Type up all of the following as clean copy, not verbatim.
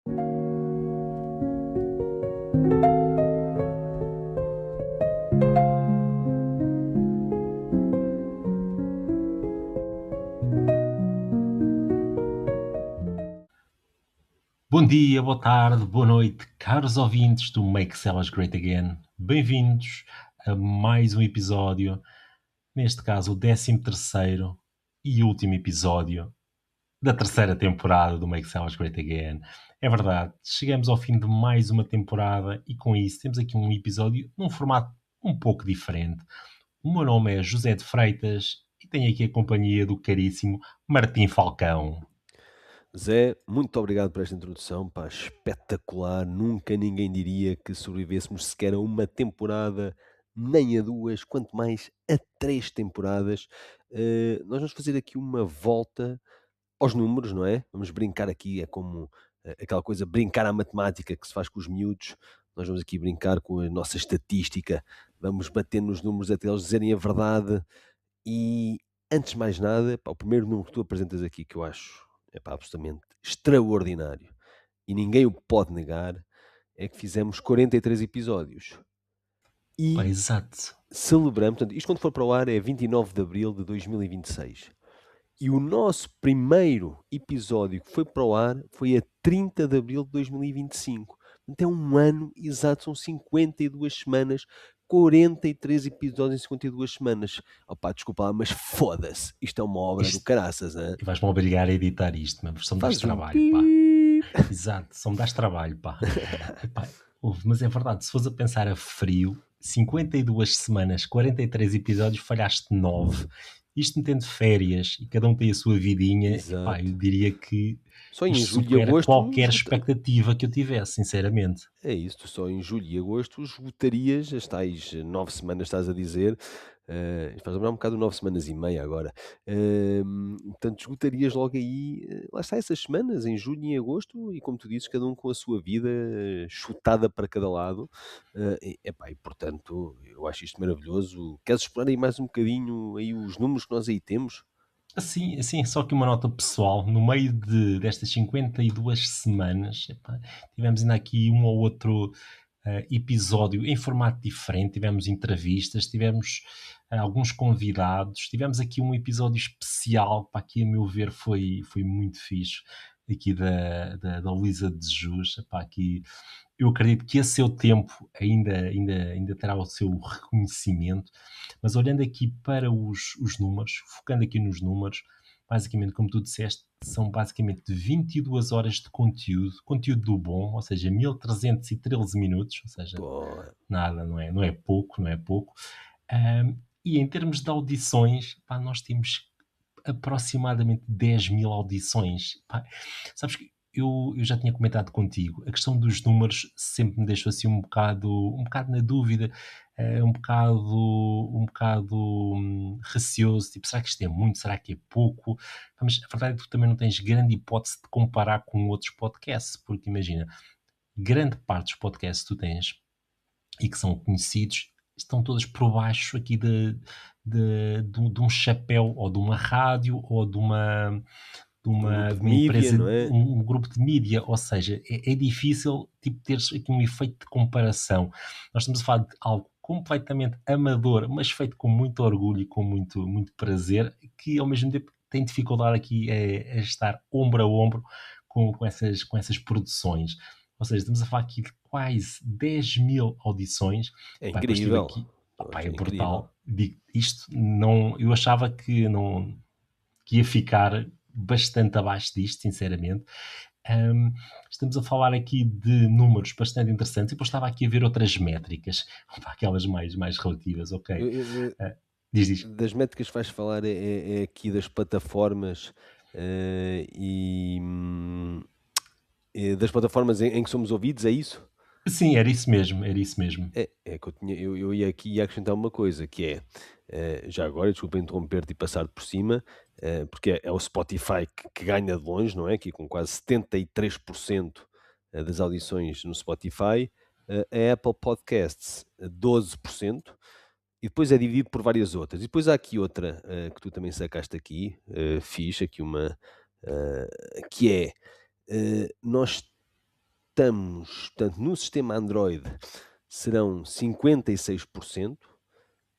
Bom dia, boa tarde, boa noite, caros ouvintes do Make Sellers Great Again. Bem-vindos a mais um episódio, neste caso o 13º e último episódio da terceira temporada do Make Sellers Great Again. É verdade, chegamos ao fim de mais uma temporada e com isso temos aqui um episódio num formato um pouco diferente. O meu nome é José de Freitas e tenho aqui a companhia do caríssimo Martim Falcão. Zé, muito obrigado por esta introdução, pá, espetacular. Nunca ninguém diria que sobrevivêssemos sequer a uma temporada, nem a duas, quanto mais a três temporadas. Nós vamos fazer aqui uma volta aos números, não é? Vamos brincar aqui, é como aquela coisa, brincar à matemática que se faz com os miúdos. Nós vamos aqui brincar com a nossa estatística, vamos bater nos números até eles dizerem a verdade. E antes de mais nada, pá, o primeiro número que tu apresentas aqui que eu acho absolutamente extraordinário e ninguém o pode negar é que fizemos 43 episódios Pá, e exato. celebramos, portanto, isto quando for para o ar é 29 de Abril de 2026 e o nosso primeiro episódio que foi para o ar foi a 30 de Abril de 2025. Portanto, é um ano exato, são 52 semanas, 43 episódios em 52 semanas. Opá, desculpa lá, mas foda-se, isto é uma obra do Isto, caraças, hein? e vais-me obrigar a editar isto, mas só me das Fazes um trabalho, pá. pi. Exato, só me das trabalho, pá. Epá, mas é verdade, se fores a pensar a frio, 52 semanas, 43 episódios, falhaste 9. Isto metendo férias e cada um tem a sua vidinha, epá, eu Exato. diria que Só em isto julho e supera agosto qualquer expectativa que eu tivesse, sinceramente. é isso, tu só em julho e agosto esgotarias as tais 9 semanas, estás a dizer, isto faz lembrar um bocado 9 semanas e meia agora. Portanto, esgotarias logo aí, lá está, essas semanas, em julho e em agosto, e como tu dizes, cada um com a sua vida chutada para cada lado. E portanto, eu acho isto maravilhoso. Queres explorar aí mais um bocadinho aí os números que nós aí temos? Assim, só que uma nota pessoal, no meio destas 52 semanas, epá, tivemos ainda aqui um ou outro episódio em formato diferente, tivemos entrevistas, tivemos alguns convidados, tivemos aqui um episódio especial, para aqui a meu ver foi muito fixe, aqui da Luísa de Jus, epá, aqui eu acredito que esse seu tempo ainda terá o seu reconhecimento, mas olhando aqui para os números, focando aqui nos números, basicamente, como tu disseste, são basicamente 22 horas de conteúdo do bom, ou seja, 1313 minutos, ou seja, Pô, nada, não é pouco, não é pouco. E em termos de audições, pá, nós temos aproximadamente 10.000 audições. Pá, sabes que eu já tinha comentado contigo, a questão dos números sempre me deixou assim um bocado na dúvida, um bocado receoso, tipo, será que isto é muito, será que é pouco? Mas a verdade é que tu também não tens grande hipótese de comparar com outros podcasts, porque imagina, grande parte dos podcasts que tu tens e que são conhecidos, estão todas por baixo aqui de um chapéu ou de uma rádio ou de uma, de de um uma, grupo de de uma mídia, empresa, não é? um grupo de mídia, ou seja, é difícil tipo, teres aqui um efeito de comparação. Nós estamos a falar de algo completamente amador, mas feito com muito orgulho e com muito prazer, que ao mesmo tempo tem dificuldade aqui a estar ombro a ombro com essas produções. Ou seja, estamos a falar aqui de quase 10.000 audições. É Pá, depois estive incrível. aqui, opá, Poxa, é é incrível. brutal. Digo, isto não, eu achava que ia ficar bastante abaixo disto, sinceramente. Um, Estamos a falar aqui de números bastante interessantes e depois estava aqui a ver outras métricas, aquelas mais relativas, ok? Eu, Uh, diz. das métricas que vais falar é aqui das plataformas das plataformas em que somos ouvidos, é isso? Sim, era isso mesmo, era isso mesmo. É que eu ia aqui acrescentar uma coisa que é, já agora, desculpa interromper-te e passar por cima, porque é o Spotify que ganha de longe, não é? Aqui com quase 73% das audições no Spotify, a Apple Podcasts 12%, e depois é dividido por várias outras. E depois há aqui outra que tu também sacaste aqui, fixe, aqui uma que é nós estamos, portanto, no sistema Android serão 56%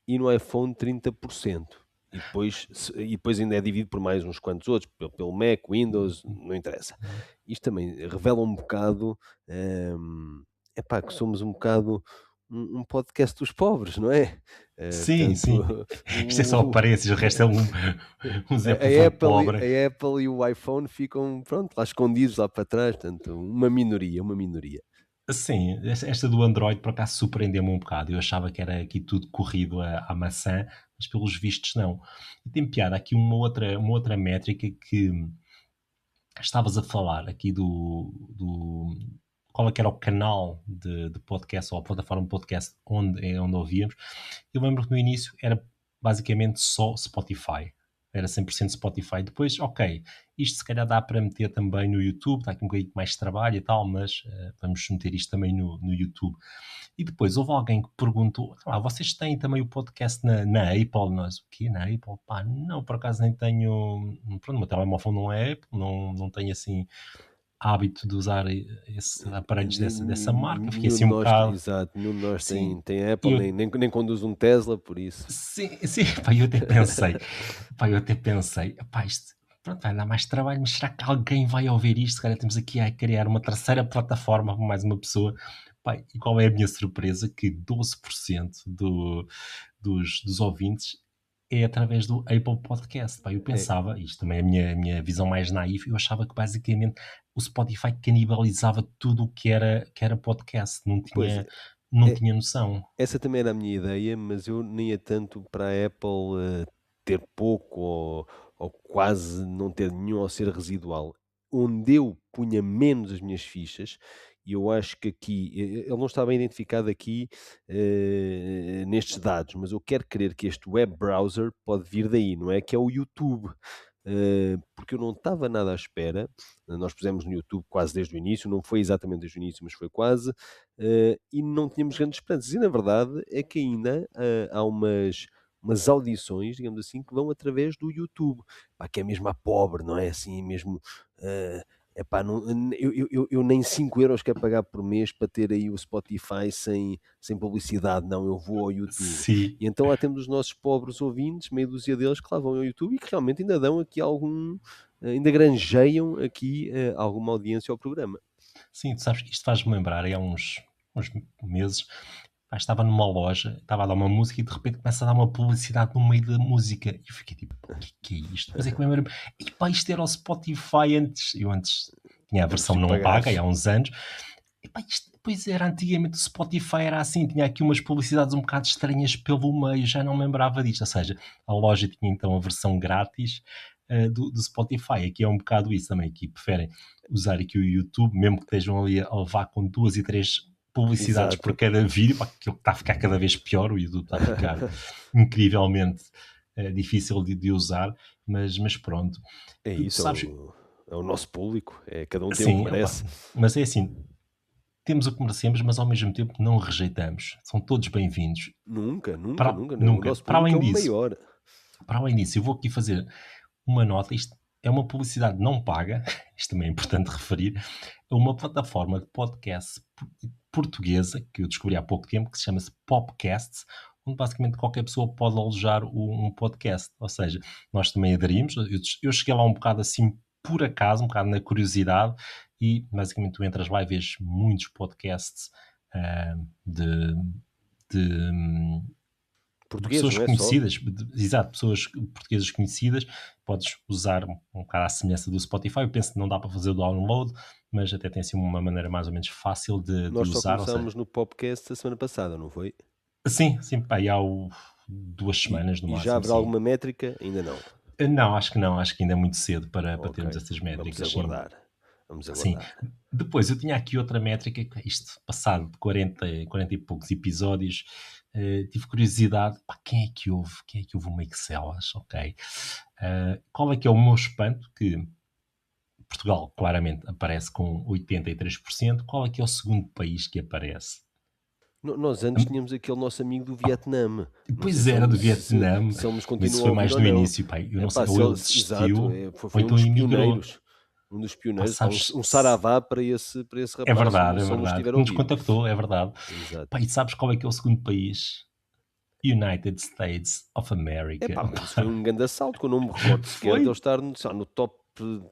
e no iPhone 30%. E depois ainda é dividido por mais uns quantos outros, pelo Mac, Windows, não interessa. Isto também revela um bocado, que somos um bocado um podcast dos pobres, não é? Sim, Portanto, sim. Isto é só o aparências, o resto é um Zé a Povo Apple pobre. a Apple e o iPhone ficam, pronto, lá escondidos lá para trás, portanto, uma minoria, uma minoria. Sim, esta do Android por acaso surpreendeu-me um bocado. Eu achava que era aqui tudo corrido à maçã, mas pelos vistos não. E tem piada aqui uma outra métrica que estavas a falar aqui qual é que era o canal de podcast ou a plataforma de podcast onde ouvíamos. Eu lembro que no início era basicamente só Spotify. Era 100% Spotify. Depois, ok, isto se calhar dá para meter também no YouTube, está aqui um bocadinho mais de trabalho e tal, mas vamos meter isto também no YouTube. E depois houve alguém que perguntou: vocês têm também o podcast na Apple? Nós, o quê? Na Apple? Pá, não, por acaso nem tenho. Pronto, o meu telemóvel não é Apple, não tenho assim hábito de usar esses aparelhos dessa marca. Fiquei Nenhum assim de um nós, bocado. exato, nenhum de nós Sim, tem e Apple, eu, nem conduz um Tesla, por isso. sim, sim, pá, eu até pensei, pá, isto. Pronto, vai dar mais trabalho, mas será que alguém vai ouvir isto? Cara, temos aqui a criar uma terceira plataforma para mais uma pessoa. Pá, e qual é a minha surpresa? Que 12% dos ouvintes é através do Apple Podcast. Pá, eu É, pensava, isto também é a minha visão mais naif, eu achava que basicamente o Spotify canibalizava tudo o que era podcast. Não pois, tinha, não é, tinha noção. essa também era a minha ideia, mas eu nem ia tanto para a Apple ter pouco ou quase não ter nenhum ou ser residual. Onde eu punha menos as minhas fichas, e eu acho que aqui, ele não está bem identificado aqui nestes dados, mas eu quero crer que este web browser pode vir daí, não é? Que é o YouTube. Porque eu não estava nada à espera. Nós pusemos no YouTube quase desde o início, não foi exatamente desde o início, mas foi quase, e não tínhamos grandes esperanças. E na verdade é que ainda há umas audições, digamos assim, que vão através do YouTube, pá, que é mesmo a pobre, não é assim mesmo. Uh, Epá, não, eu nem 5 € quero pagar por mês para ter aí o Spotify sem publicidade, não, eu vou ao YouTube. Sim, E então lá temos os nossos pobres ouvintes, meia dúzia deles que lá vão ao YouTube e que realmente ainda dão aqui ainda granjeiam aqui alguma audiência ao programa. sim, tu sabes que isto faz-me lembrar, aí há uns meses, pá, estava numa loja, estava a dar uma música e de repente começa a dar uma publicidade no meio da música. E eu fiquei tipo, o que é isto? Depois é que me lembro, e pá, isto era o Spotify antes. Eu antes tinha a Antes versão de não paga, pagares. há uns anos. E pá, isto, pois era antigamente o Spotify era assim, tinha aqui umas publicidades um bocado estranhas pelo meio, já não me lembrava disto. Ou seja, a loja tinha então a versão grátis do Spotify. Aqui é um bocado isso também, aqui preferem usar aqui o YouTube, mesmo que estejam ali a levar com 2 e 3 publicidades por Exato. cada vídeo, pá, que está a ficar cada vez pior, o YouTube está a ficar incrivelmente difícil de usar, mas pronto. É Tu isso, sabes, é o nosso público, cada um tem o que sim, opa, merece. mas é assim, temos o que merecemos, mas ao mesmo tempo não rejeitamos. São todos bem-vindos. Nunca, nunca, Para, nunca. O nunca. nosso público é o maior. Para além disso, eu vou aqui fazer uma nota. Isto é uma publicidade não paga, isto também é importante referir, é uma plataforma de podcast portuguesa que eu descobri há pouco tempo, que se chama-se Popcasts, onde basicamente qualquer pessoa pode alojar um podcast. Ou seja, nós também aderimos. Eu cheguei lá um bocado assim por acaso, um bocado na curiosidade, e basicamente tu entras lá e vês muitos podcasts de, de Portugueses, pessoas não é só? conhecidas, exato, pessoas portuguesas conhecidas. Podes usar um bocado à semelhança do Spotify. Eu penso que não dá para fazer o download, mas até tem assim uma maneira mais ou menos fácil de Nós só usar. Ou seja, começámos no podcast a semana passada, não foi? sim, pá, e há 2 semanas no E já máximo, haverá sim. alguma métrica? Ainda não. Não, acho que não, acho que ainda é muito cedo para Ok, termos essas vamos métricas, sim. aguardar. Vamos Sim. aguardar. Depois eu tinha aqui outra métrica, que isto, passado de 40 e poucos episódios, tive curiosidade, pá, quem é que houve? Quem é que houve uma Excel? Ok. Qual é que é o meu espanto? Que Portugal claramente aparece com 83%. Qual é que é o segundo país que aparece? Nós antes tínhamos aquele nosso amigo do Vietnã. Não sei Pois era do se, Vietnã, se ele nos mas isso continua a foi ouvir mais ou no não. início, pai. Eu É não sei, pá, ou ele desistiu, foi ou um então dos emigrou. pioneiros. um dos Pá, pioneiros, pá, sabes, um saravá para esse rapaz, é se ele nos verdade, estiver a que nos ouvir. contactou, é verdade. Exato. Pá, e sabes qual é que é o segundo país? United States of America. Epá, mas isso foi um grande assalto, que eu não me recordo sequer de ele Foi, estar no, sei lá, no top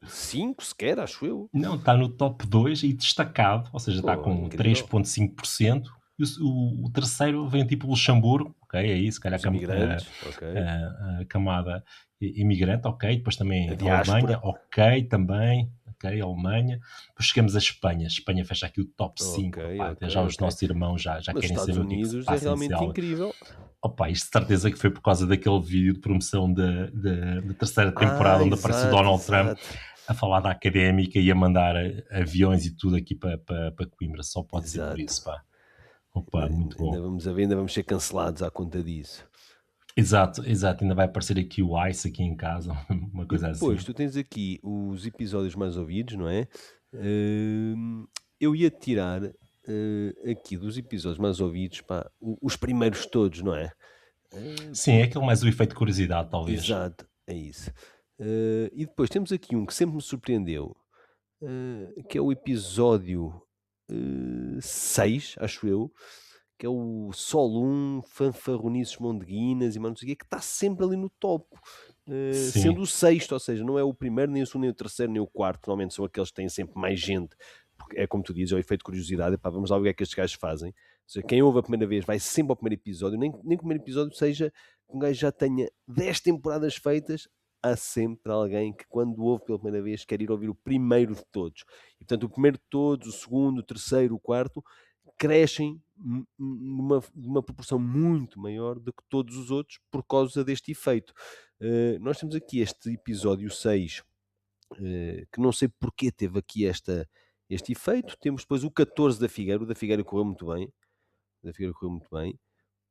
5 sequer, acho eu. não, está no top 2 e destacado, ou seja, está Pô, com incrível. 3,5%. E o terceiro vem tipo Luxemburgo, ok, é isso, se calhar Os imigrantes, ok. a camada imigrante, ok. Depois A também a Alemanha, diáspora, ok, também, ok, a Alemanha. Depois chegamos a Espanha, Espanha fecha aqui o top ok, 5, pá, ok, até já os ok. nossos irmãos já Mas os querem Estados saber o que é que se Unidos é passa nesse realmente álbum. incrível. Opa, isto de certeza que foi por causa daquele vídeo de promoção da terceira temporada, onde aparece o Exato, Donald Trump exato. a falar da académica e a mandar aviões e tudo aqui para Coimbra. Só pode ser por Exato. isso, pá. Opa, muito Ainda bom. vamos a ver, ainda vamos ser cancelados à conta disso. Exato, exato. Ainda vai aparecer aqui o Ice aqui em casa, uma E coisa depois assim. tu tens aqui os episódios mais ouvidos, não é? Eu ia tirar, aqui dos episódios mais ouvidos, pá, os primeiros todos, não é? Sim, é aquele mais o efeito de curiosidade, talvez. Exato, é isso. E depois temos aqui um que sempre me surpreendeu, que é o episódio, 6, acho eu, que é o Sol 1, Fanfarronices Mondeguinas e mais não sei o quê, que está sempre ali no top. Sendo Sim, o sexto, ou seja, não é o primeiro, nem o segundo, nem o terceiro, nem o quarto, normalmente são aqueles que têm sempre mais gente, porque é como tu dizes, é o efeito de curiosidade, epá, vamos lá ver o que é que estes gajos fazem. Ou seja, quem ouve a primeira vez vai sempre ao primeiro episódio, nem que o primeiro episódio seja que um gajo já tenha 10 temporadas feitas, há sempre alguém que quando ouve pela primeira vez quer ir ouvir o primeiro de todos. E portanto o primeiro de todos, o segundo, o terceiro, o quarto, crescem numa proporção muito maior do que todos os outros por causa deste efeito. Nós temos aqui este episódio 6, que não sei porque teve aqui este efeito. Temos depois o 14 da Figueira, o da Figueira correu muito bem. O da Figueira correu muito bem.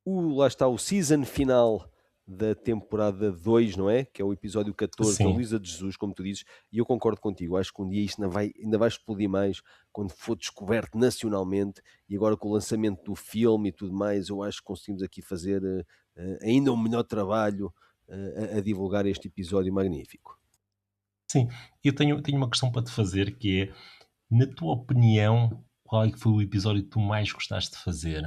Lá está o season final da temporada 2, não é? Que é o episódio 14 da sim. Luísa de Jesus, como tu dizes, e eu concordo contigo. Acho que um dia isto ainda vai explodir mais quando for descoberto nacionalmente e agora com o lançamento do filme e tudo mais, eu acho que conseguimos aqui fazer ainda um melhor trabalho a divulgar este episódio magnífico. Sim, eu tenho uma questão para te fazer que é, na tua opinião, qual é que foi o episódio que tu mais gostaste de fazer?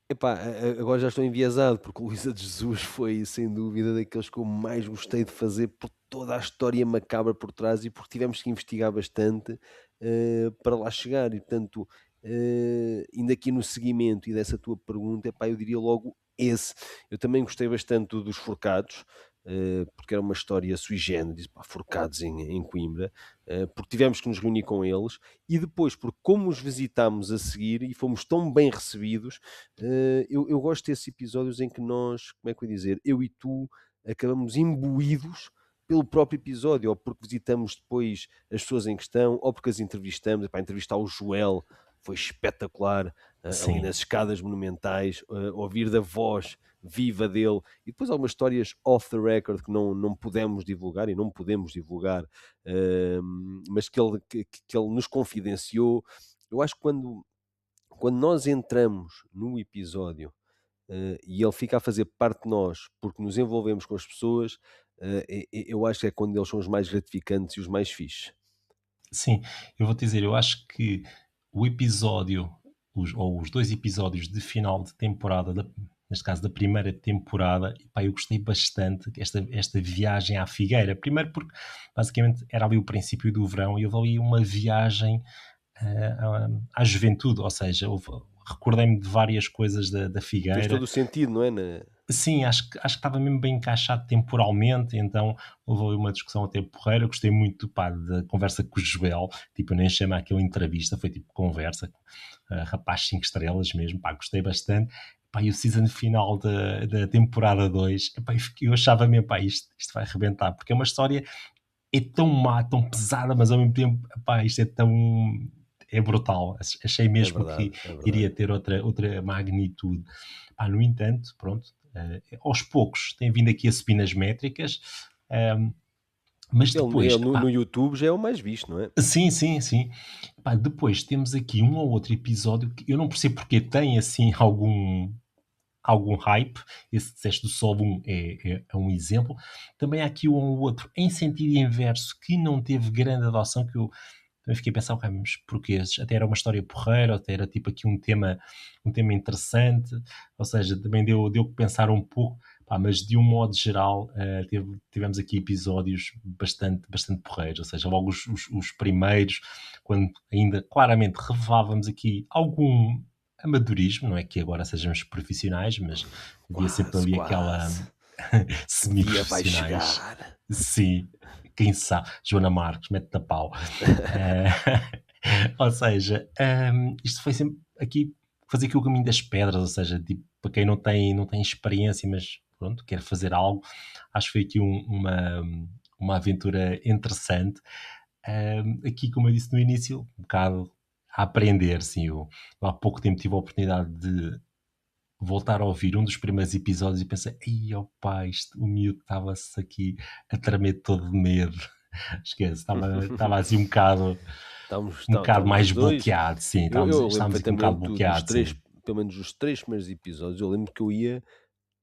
Epá, agora já estou enviesado, porque o Luísa de Jesus foi, sem dúvida, daqueles que eu mais gostei de fazer por toda a história macabra por trás e porque tivemos que investigar bastante para lá chegar. E, portanto, indo aqui no seguimento e dessa tua pergunta, epá, eu diria logo esse. Eu também gostei bastante dos Forcados, porque era uma história sui generis, pá, Forcados em Coimbra, porque tivemos que nos reunir com eles e depois, porque como os visitámos a seguir e fomos tão bem recebidos, eu gosto desses episódios em que nós, como é que eu ia dizer, eu e tu acabamos imbuídos pelo próprio episódio, ou porque visitamos depois as pessoas em questão, ou porque as entrevistamos. Epá, entrevistar o Joel foi espetacular, ali Sim, nas escadas monumentais, ouvir da voz viva dele, e depois algumas histórias off the record que não pudemos divulgar e não podemos divulgar, mas que ele nos confidenciou. Eu acho que quando nós entramos no episódio e ele fica a fazer parte de nós porque nos envolvemos com as pessoas, eu acho que é quando eles são os mais gratificantes e os mais fixes. sim. Eu vou te dizer, eu acho que o episódio, ou os 2 episódios de final de temporada, neste caso da primeira temporada, epá, eu gostei bastante esta viagem à Figueira. Primeiro porque, basicamente, era ali o princípio do verão e houve ali uma viagem, à juventude, ou seja, recordei-me de várias coisas da Fez todo Figueira. o sentido, não é? Sim, acho que estava mesmo bem encaixado temporalmente, então houve ali uma discussão até porreira. Gostei muito, pá, da conversa com o Joel, tipo, eu nem chamo aquilo entrevista, foi tipo conversa, rapaz 5 estrelas mesmo, pá, gostei bastante. Pá, e o season final da temporada 2, epá, eu achava mesmo, pá, isto vai arrebentar, porque é uma história, é tão má, tão pesada, mas ao mesmo tempo, pá, isto é tão, é brutal. Achei É mesmo verdade, que é verdade. iria ter outra magnitude. Pá, no entanto, pronto, aos poucos tem vindo aqui a subir nas métricas, mas Ele depois, no pá, YouTube já é o mais visto, não é? sim, sim, sim. Pá, depois temos aqui um ou outro episódio que eu não percebo porque tem assim algum. algum hype. Esse disseste do Sol 1 é um exemplo. Também há aqui um ou outro em sentido inverso que não teve grande adoção, que eu também fiquei a pensar, ok, mas porquê? Até era uma história porreira, até era tipo aqui um tema interessante, ou seja, também deu que pensar um pouco, pá, mas de um modo geral, tivemos aqui episódios bastante porreiros, ou seja, logo os primeiros, quando ainda claramente revelávamos aqui algum amadorismo, não é que agora sejamos profissionais, mas havia sempre Quase, ali aquela quase. O dia vai semi-profissionais. chegar. Sim, quem sabe? Joana Marques, mete-te a pau. Eh, ou seja, isto foi sempre aqui fazer aqui o caminho das pedras, ou seja, tipo, para quem não tem experiência, mas pronto, quer fazer algo, acho que foi aqui uma aventura interessante. Aqui, como eu disse no início, um bocado a aprender, sim. Eu há pouco tempo tive a oportunidade de voltar a ouvir um dos primeiros episódios e pensei, ai, opá, o miúdo estava-se aqui a tremer todo de medo. Esquece, estava assim um bocado Estamos mais os dois. bloqueado, sim, Eu lembro estávamos aqui um bocado perfeitamente dos bloqueados, três, sim. pelo menos os três primeiros episódios. Eu lembro que eu ia,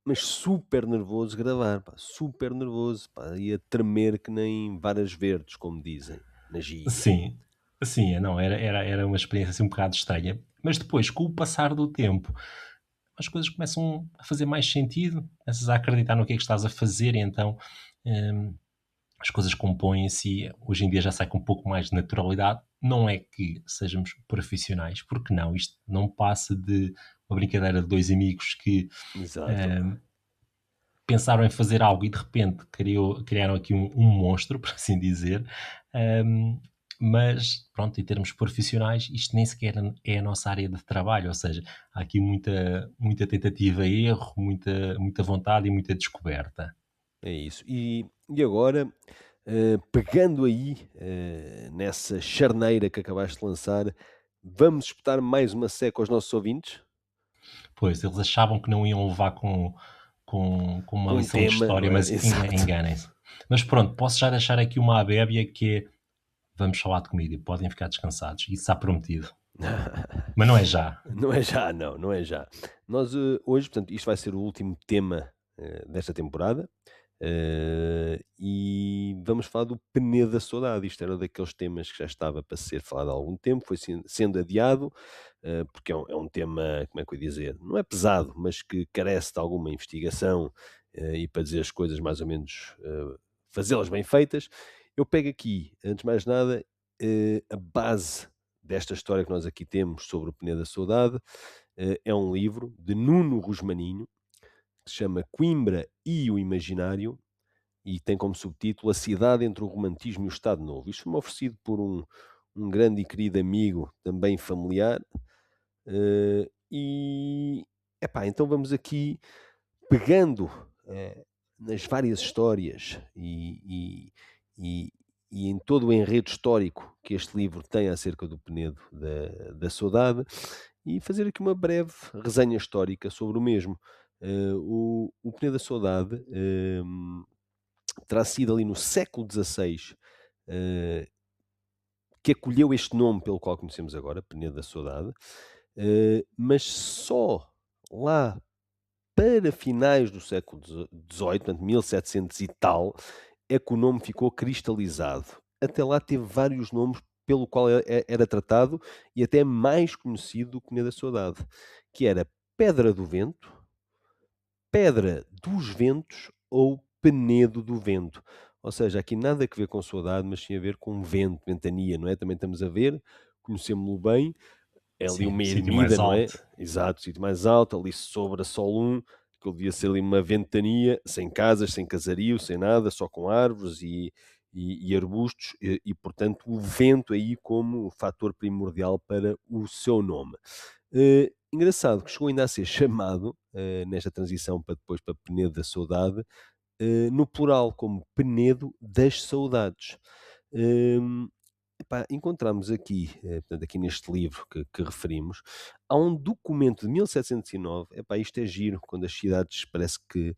mas super nervoso gravar, pá, super nervoso, pá, ia tremer que nem varas verdes, como dizem na gíria. Sim, sim, não, era uma experiência assim um bocado estranha, mas depois, com o passar do tempo, as coisas começam a fazer mais sentido, começas a acreditar no que é que estás a fazer e então, hum, as coisas compõem-se e hoje em dia já sai com um pouco mais de naturalidade. Não é que sejamos profissionais, porque não, isto não passa de uma brincadeira de 2 amigos que, Exato. hum, pensaram em fazer algo e de repente criaram aqui um monstro, por assim dizer. Hum, mas, pronto, em termos profissionais, isto nem sequer é a nossa área de trabalho, ou seja, há aqui muita tentativa e erro, muita vontade e muita descoberta. É isso. E agora, pegando aí, nessa charneira que acabaste de lançar, vamos espetar mais uma seca aos nossos ouvintes? Pois, eles achavam que não iam levar com uma Com um lição de tema, história, não é? mas Exato. enganem-se. Mas pronto, posso já deixar aqui uma abébia que é: vamos falar de comida e podem ficar descansados, isso está prometido. Mas não é já. Não é já, não, não é já. Nós, hoje, portanto, isto vai ser o último tema, desta temporada, e vamos falar do Penedo da Saudade. Isto era daqueles temas que já estava para ser falado há algum tempo, foi sendo adiado, porque é um tema, como é que eu ia dizer, não é pesado, mas que carece de alguma investigação, e para dizer as coisas mais ou menos, fazê-las bem feitas. Eu pego aqui, antes de mais nada, a base desta história que nós aqui temos sobre o Penedo da Saudade, é um livro de Nuno Rosmaninho, que se chama Coimbra e o Imaginário, e tem como subtítulo A Cidade entre o Romantismo e o Estado Novo. Isto foi-me oferecido por um grande e querido amigo, também familiar, e epá, então vamos aqui pegando, nas várias histórias e e em todo o enredo histórico que este livro tem acerca do Penedo da Saudade, e fazer aqui uma breve resenha histórica sobre o mesmo. O Penedo da Saudade, terá sido ali no século XVI, eh, que acolheu este nome pelo qual conhecemos agora, Penedo da Saudade, mas só lá para finais do século XVIII, portanto 1700 e tal, é que o nome ficou cristalizado. Até lá teve vários nomes pelo qual era tratado e até mais conhecido do que Penedo da Saudade, que era Pedra do Vento, Pedra dos Ventos ou Penedo do Vento. Ou seja, aqui nada a ver com saudade, mas sim a ver com vento, ventania, não é? Também estamos a ver, conhecemos-lo bem, é ali Sim, uma sítio ermida, mais não é? alto. Exato, sítio mais alto, ali sobre a Sol 1, que devia ser ali uma ventania, sem casas, sem casario, sem nada, só com árvores e arbustos, portanto o vento aí como fator primordial para o seu nome. Engraçado que chegou ainda a ser chamado, nesta transição para depois para Penedo da Saudade, no plural, como Penedo das Saudades. Hum, epá, encontramos aqui, portanto, aqui neste livro que referimos, há um documento de 1709. Epá, isto é giro, quando as cidades parece que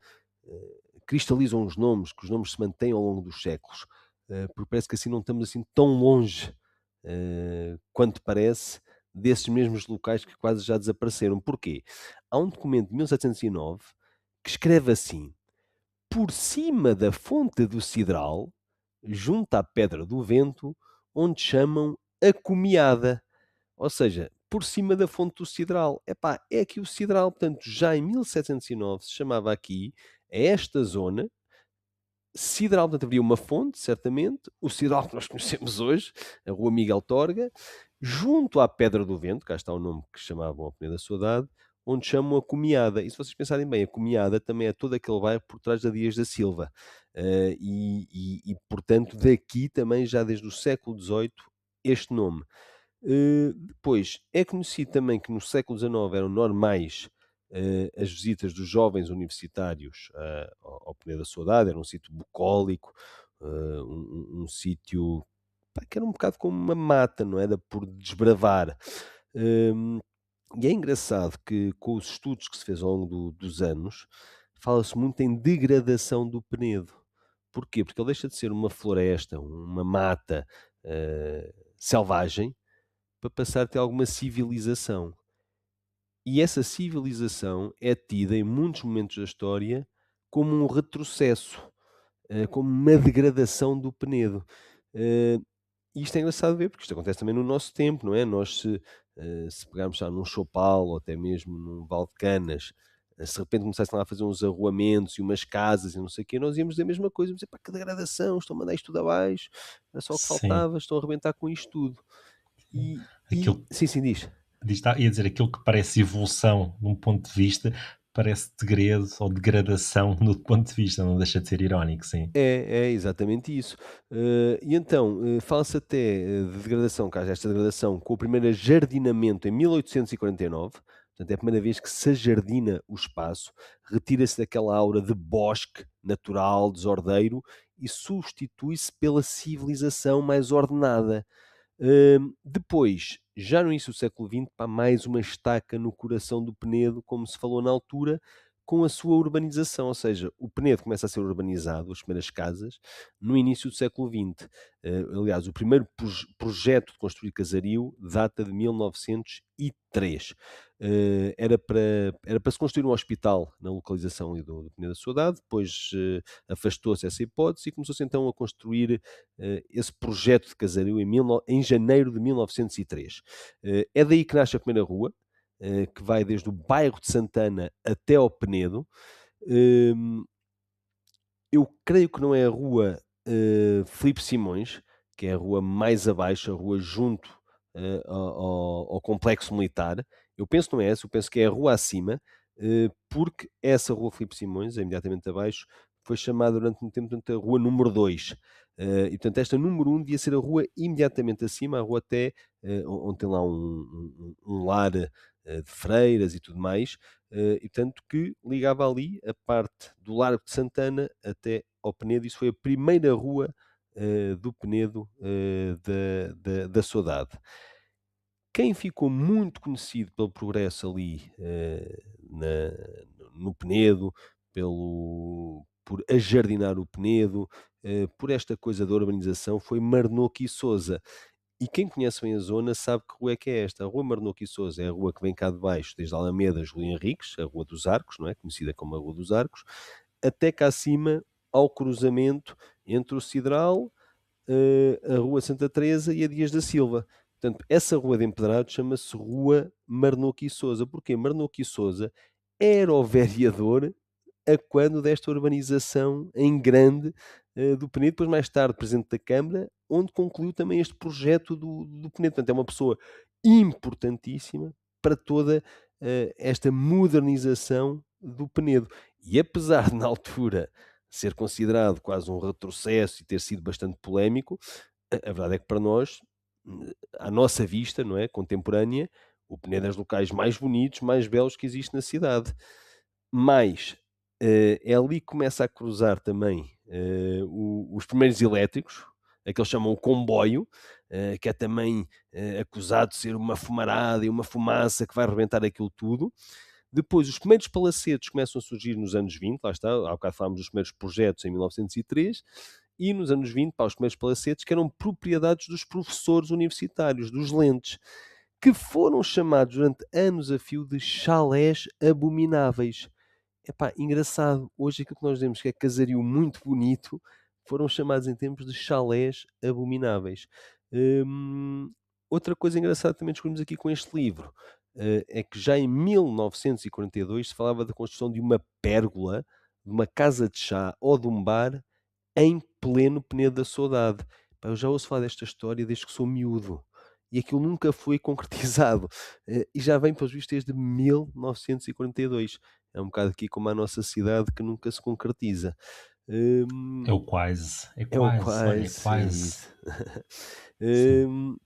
cristalizam os nomes, que os nomes se mantêm ao longo dos séculos, porque parece que assim não estamos assim tão longe, quanto parece, desses mesmos locais que quase já desapareceram. Porquê? Há um documento de 1709 que escreve assim: por cima da fonte do Sidral, junto à Pedra do Vento, onde chamam a Comiada. Ou seja, por cima da fonte do Sidral. Epá, é aqui o Sidral. Portanto, já em 1709 se chamava aqui, a esta zona, Sidral. Portanto, havia uma fonte, certamente, o Sidral que nós conhecemos hoje, a Rua Miguel Torga, junto à Pedra do Vento, cá está o nome que chamavam a Penha da Saudade, onde chamam a Comiada. E se vocês pensarem bem, a Comiada também é todo aquele bairro por trás da Dias da Silva. Portanto, daqui também, já desde o século XVIII, este nome. Depois, é conhecido também que no século XIX eram normais as visitas dos jovens universitários ao Penedo da Saudade. Era um sítio bucólico, um sítio pá, que era um bocado como uma mata, não era por desbravar. Hum, e é engraçado que, com os estudos que se fez ao longo dos anos, fala-se muito em degradação do Penedo. Porquê? Porque ele deixa de ser uma floresta, uma mata selvagem, para passar a ter alguma civilização. E essa civilização é tida, em muitos momentos da história, como um retrocesso, como uma degradação do Penedo. Eh, e isto é engraçado ver, porque isto acontece também no nosso tempo, não é? Nós, se pegarmos já num Chopal ou até mesmo num Valdecanas, se de repente começassem lá a fazer uns arruamentos e umas casas e não sei o quê, nós íamos dizer a mesma coisa, dizer, pá, que degradação, estão a mandar isto tudo abaixo, era só o que Sim. faltava, estão a arrebentar com isto tudo. Aquilo, Sim, sim, diz. ia dizer, aquilo que parece evolução num ponto de vista, parece degredo ou degradação no ponto de vista, não deixa de ser irónico, sim. É exatamente isso. E então, fala-se até de degradação, que haja esta degradação com o primeiro ajardinamento em 1849, portanto é a primeira vez que se ajardina o espaço, retira-se daquela aura de bosque natural, desordeiro, e substitui-se pela civilização mais ordenada. Depois, já no início do século XX, pá, mais uma estaca no coração do Penedo, como se falou na altura, com a sua urbanização. Ou seja, o Penedo começa a ser urbanizado, as primeiras casas, no início do século XX. Aliás, o primeiro projeto de construir casario data de 1903. Era para se construir um hospital na localização ali do Penedo da Saudade, depois afastou-se essa hipótese e começou-se então a construir esse projeto de casario em janeiro de 1903. É daí que nasce a primeira rua, que vai desde o bairro de Santana até ao Penedo. Hum, eu creio que não é a rua Filipe Simões, que é a rua mais abaixo, a rua junto ao complexo militar. Eu penso que não é essa, eu penso que é a rua acima, porque essa rua Filipe Simões, é imediatamente abaixo, foi chamada durante muito tempo, portanto, a rua número 2. E portanto, esta número 1 devia ser a rua imediatamente acima, a rua até onde tem lá um lar de freiras e tudo mais, e portanto que ligava ali a parte do Largo de Santana até ao Penedo. Isso foi a primeira rua do Penedo da Saudade. Quem ficou muito conhecido pelo progresso ali no Penedo, por ajardinar o Penedo, por esta coisa da urbanização, foi Marnoque e Sousa. E quem conhece bem a zona sabe que rua é que é esta. A Rua Marnoque e Sousa é a rua que vem cá de baixo, desde Alameda, Júlio Henriques, a Rua dos Arcos, não é? Conhecida como a Rua dos Arcos, até cá acima, ao cruzamento entre o Sidral, a Rua Santa Teresa e a Dias da Silva. Portanto, essa rua de empedrado chama-se Rua Marnoque e Sousa. Porquê? Marnoque e Sousa era o vereador a quando desta urbanização em grande do Penedo, depois mais tarde presidente da Câmara, onde concluiu também este projeto do Penedo. Portanto, é uma pessoa importantíssima para toda esta modernização do Penedo. E apesar de, na altura, ser considerado quase um retrocesso e ter sido bastante polémico, a verdade é que para nós, à nossa vista, não é, contemporânea, o Penedo é dos locais mais bonitos, mais belos que existe na cidade. Mas é ali que começa a cruzar também os primeiros elétricos, aqueles chamam o comboio, que é também acusado de ser uma fumarada e uma fumaça que vai arrebentar aquilo tudo. Depois, os primeiros palacetes começam a surgir nos anos 20, lá está, há bocado falámos dos primeiros projetos em 1903, e nos anos 20, os primeiros palacetes que eram propriedades dos professores universitários, dos lentes, que foram chamados durante anos a fio de chalés abomináveis. Epá, engraçado, hoje aquilo que nós dizemos que é casario muito bonito, foram chamados em tempos de chalés abomináveis. Hum, outra coisa engraçada que também descobrimos aqui com este livro, é que já em 1942 se falava da construção de uma pérgola, de uma casa de chá ou de um bar em pleno Penedo da Saudade. Pá, eu já ouço falar desta história desde que sou miúdo e aquilo nunca foi concretizado. E já vem, pelos vistos, desde 1942. É um bocado aqui como a nossa cidade que nunca se concretiza. É Hum, o quase, é o olha, é quase, é quase. isso. Sim, Hum,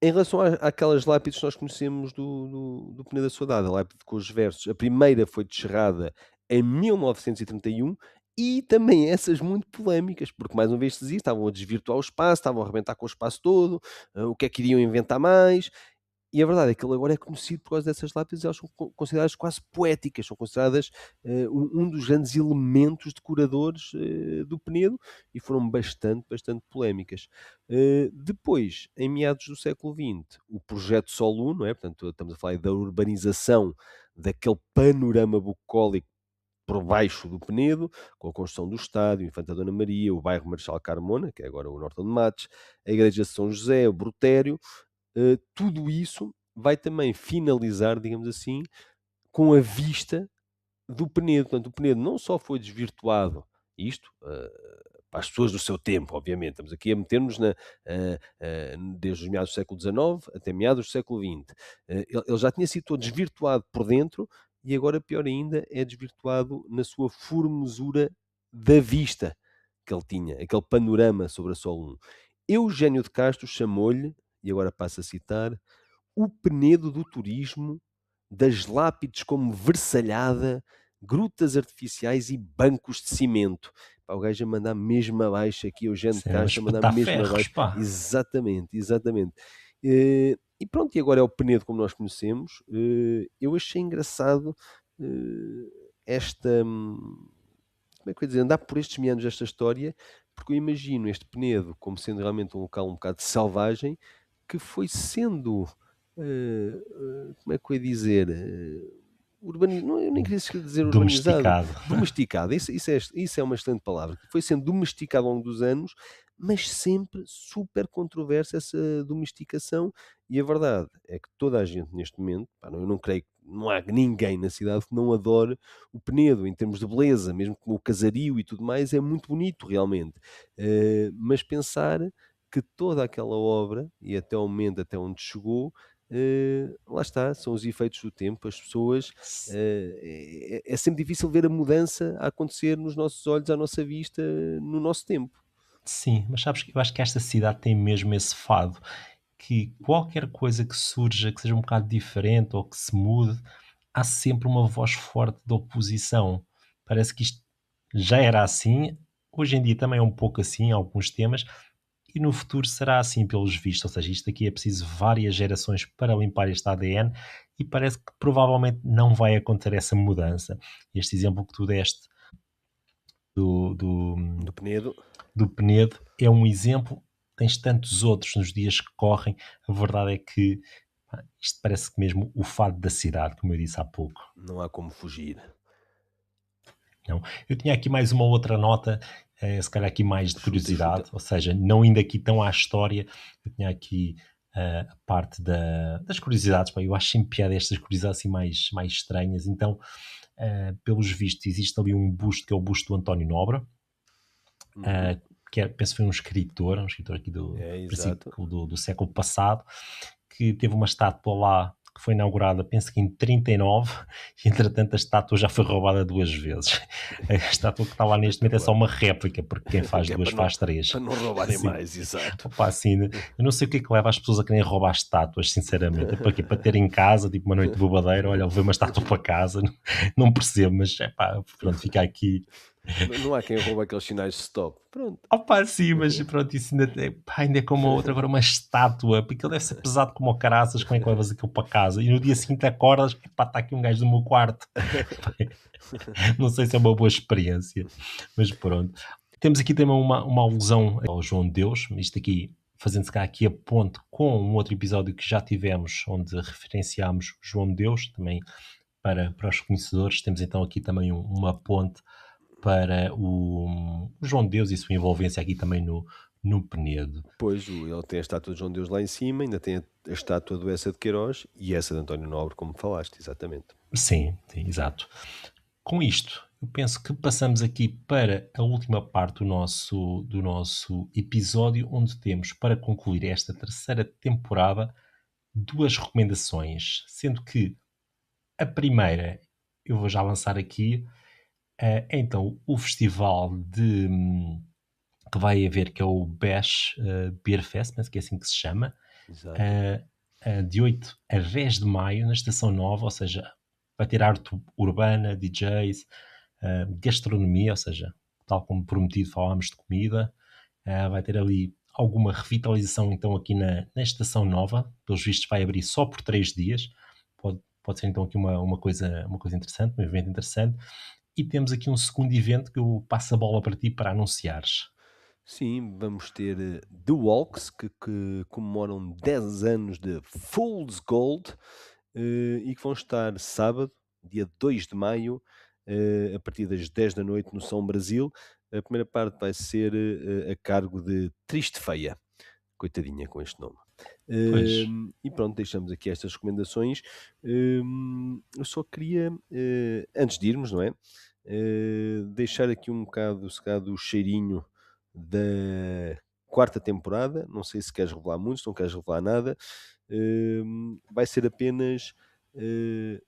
em relação àquelas lápides que nós conhecemos do Penedo da Saudade, a lápide com os versos, a primeira foi descerrada em 1931 e também essas muito polémicas, porque mais uma vez se dizia, estavam a desvirtuar o espaço, estavam a arrebentar com o espaço todo, o que é que iriam inventar mais, e a verdade é que ele agora é conhecido por causa dessas lápides, elas são consideradas quase poéticas, são consideradas um dos grandes elementos decoradores do Penedo e foram bastante polémicas. Depois, em meados do século XX, o projeto Solu, não é? Portanto, estamos a falar da urbanização daquele panorama bucólico por baixo do Penedo, com a construção do estádio, Infanta Dona Maria, o bairro Marechal Carmona, que é agora o Norton de Matos, a igreja de São José, o Brutério, tudo isso vai também finalizar, digamos assim, com a vista do Penedo. Portanto, o Penedo não só foi desvirtuado, isto para as pessoas do seu tempo, obviamente, estamos aqui a meter-nos desde os meados do século XIX até meados do século XX. Ele já tinha sido todo desvirtuado por dentro e agora, pior ainda, é desvirtuado na sua formosura da vista que ele tinha, aquele panorama sobre a Sol 1. Eugênio de Castro chamou-lhe, e agora passo a citar, o Penedo do turismo, das lápides como versalhada, grutas artificiais e bancos de cimento. Pá, o gajo a mandar mesmo abaixo aqui, o Eugênio de sim, é um Castro a mandar mesmo espetaferros, abaixo. pá. Exatamente. E pronto, e agora é o Penedo como nós conhecemos. Eu achei engraçado esta. Como é que eu ia dizer? Andar por estes meandros desta história, porque eu imagino este Penedo como sendo realmente um local um bocado selvagem, que foi sendo, como é que eu ia dizer, não, eu nem queria dizer urbanizado, Domesticado. domesticado, isso é uma excelente palavra, que foi sendo domesticado ao longo dos anos, mas sempre super controversa essa domesticação, e a verdade é que toda a gente neste momento, pá, eu não creio, não há ninguém na cidade que não adore o Penedo, em termos de beleza, mesmo com o casario e tudo mais, é muito bonito realmente, mas pensar que toda aquela obra, e até o momento até onde chegou, lá está, são os efeitos do tempo, as pessoas, é sempre difícil ver a mudança a acontecer nos nossos olhos, à nossa vista, no nosso tempo. Sim, mas sabes que eu acho que esta cidade tem mesmo esse fado, que qualquer coisa que surja, que seja um bocado diferente ou que se mude, há sempre uma voz forte de oposição. Parece que isto já era assim, hoje em dia também é um pouco assim em alguns temas, e no futuro será assim pelos vistos, ou seja, isto aqui é preciso várias gerações para limpar este ADN e parece que provavelmente não vai acontecer essa mudança. Este exemplo que tu deste do, do, Do Penedo, do Penedo é um exemplo, tens tantos outros nos dias que correm, a verdade é que pá, isto parece que mesmo o fado da cidade, como eu disse há pouco. não há como fugir. Não. Eu tinha aqui mais uma outra nota, se calhar aqui mais de Chuta, curiosidade, chuta. ou seja, não indo aqui tão à história, eu tinha aqui a parte das curiosidades, pá, eu acho sempre piada estas curiosidades assim mais estranhas, então, pelos vistos, existe ali um busto, que é o busto do António Nobre, Uhum. que penso que foi um escritor aqui do É, exato. princípio do século passado, que teve uma estátua lá que foi inaugurada, penso que em 39, e entretanto a estátua já foi roubada duas vezes. A estátua que está lá neste momento é só Espetacular. uma réplica, porque quem faz Que é duas faz três. para não roubarem Assim, mais, exato. opa, assim, eu não sei o que é que leva as pessoas a querem roubar estátuas, sinceramente. É para quê? Para ter em casa, tipo uma noite de bobadeira, olha, levei uma estátua para casa, não percebo, mas é pá, pronto, fica aqui. Não há quem rouba aqueles sinais de stop. Pronto. Opa, sim, mas pronto, isso ainda é como a outra, agora uma estátua, porque ele deve ser pesado como o caraças, como é que levas aquilo para casa? E no dia seguinte acordas, epá, está aqui um gajo no meu quarto. Não sei se é uma boa experiência, mas pronto. Temos aqui também uma alusão ao João de Deus, isto aqui fazendo se cá aqui a ponte com um outro episódio que já tivemos, onde referenciámos João de Deus, também para os conhecedores. Temos então aqui também uma ponte para o João de Deus e sua envolvência aqui também no Penedo. Pois, ele tem a estátua de João Deus lá em cima, ainda tem a estátua do Essa de Queiroz e essa de António Nobre, como falaste, exatamente. Sim, sim, exato. Com isto, eu penso que passamos aqui para a última parte do nosso episódio, onde temos, para concluir esta terceira temporada, duas recomendações, sendo que a primeira eu vou já lançar aqui, é então o festival que vai haver, que é o Bash Beer Fest, penso que é assim que se chama, Exato. de 8 a 10 de maio, na Estação Nova, ou seja, vai ter arte urbana, DJs, gastronomia, ou seja, tal como prometido, falámos de comida, vai ter ali alguma revitalização então aqui na Estação Nova, pelos vistos vai abrir só por 3 dias, pode ser então aqui uma coisa interessante, um evento interessante, e temos aqui um segundo evento que eu passo a bola para ti para anunciares. Sim, vamos ter The Walks, que comemoram 10 anos de Fool's Gold e que vão estar sábado, dia 2 de maio, a partir das 10 da noite no São Brasil. A primeira parte vai ser a cargo de Triste Feia, coitadinha com este nome. Pois, E pronto, deixamos aqui estas recomendações. Eu só queria, antes de irmos, não é? Deixar aqui um bocado, se calhar, do cheirinho da quarta temporada. Não sei se queres revelar muito, se não queres revelar nada. Vai ser apenas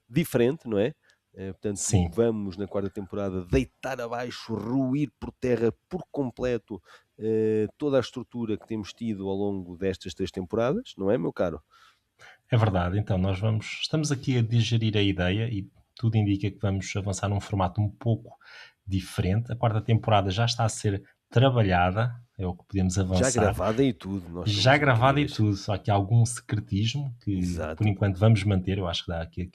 diferente, não é? Portanto, sim. vamos na quarta temporada deitar abaixo, ruir por terra por completo toda a estrutura que temos tido ao longo destas 3 temporadas, não é, meu caro? É verdade, então estamos aqui a digerir a ideia e tudo indica que vamos avançar num formato um pouco diferente. A quarta temporada já está a ser trabalhada, é o que podemos Já avançar, gravada e tudo, nós já somos gravada e incríveis. tudo, só que há algum secretismo que por Exato. enquanto vamos manter, eu acho que dá aqui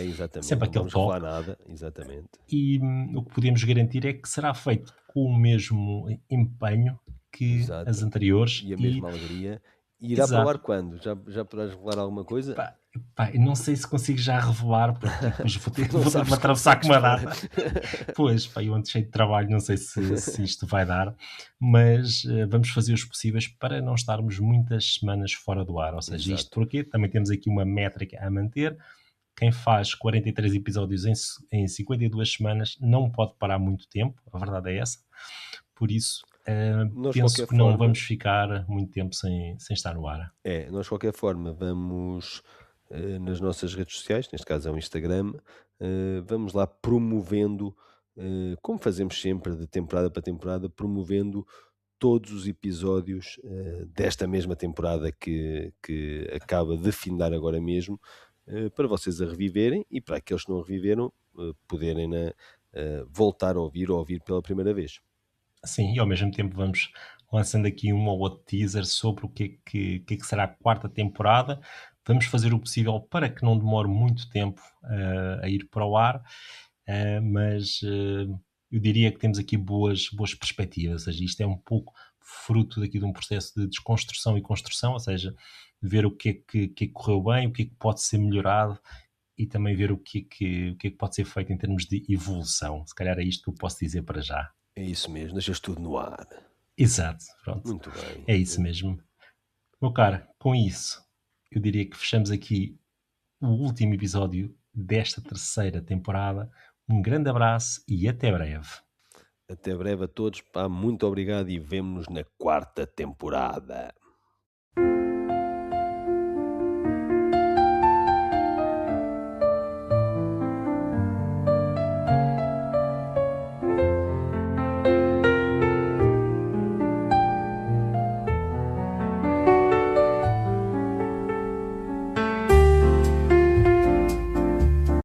Exatamente. sempre Não aquele vamos revelar toque, nada. Exatamente. e o que podemos garantir é que será feito com o mesmo empenho que as Exato. anteriores E a e mesma alegria. E irá para o ar exato. quando? Já poderás revelar alguma coisa? Epá, eu não sei se consigo já revelar, porque depois vou ter, Porque não vou ter que me sabes se atravessar com consegues uma pôr. data. Pois, pá, eu ando cheio de trabalho, não sei se isto vai dar, mas vamos fazer os possíveis para não estarmos muitas semanas fora do ar. Ou seja, isto Exato. porque também temos aqui uma métrica a manter. Quem faz 43 episódios em 52 semanas não pode parar muito tempo, a verdade é essa. Por isso, Nós, de penso qualquer que não forma, vamos ficar muito tempo sem estar no ar. nós de qualquer forma vamos nas nossas redes sociais, neste caso é o Instagram, vamos lá promovendo, como fazemos sempre de temporada para temporada, promovendo todos os episódios desta mesma temporada que acaba de findar agora mesmo, para vocês a reviverem e para aqueles que não reviveram, poderem voltar a ouvir ou ouvir pela primeira vez. Sim, e ao mesmo tempo vamos lançando aqui um ou outro teaser sobre o que é que será a quarta temporada. Vamos fazer o possível para que não demore muito tempo a ir para o ar, mas eu diria que temos aqui boas perspectivas. Ou seja, isto é um pouco fruto daqui de um processo de desconstrução e construção, ou seja, ver o que é que correu bem, o que é que pode ser melhorado e também ver o que é que pode ser feito em termos de evolução. Se calhar é isto que eu posso dizer para já. É isso mesmo, deixas tudo no ar. Exato, pronto. Muito bem. É isso mesmo. Meu caro, com isso, eu diria que fechamos aqui o último episódio desta terceira temporada. Um grande abraço e até breve. Até breve a todos, pá, muito obrigado e vemo-nos na quarta temporada.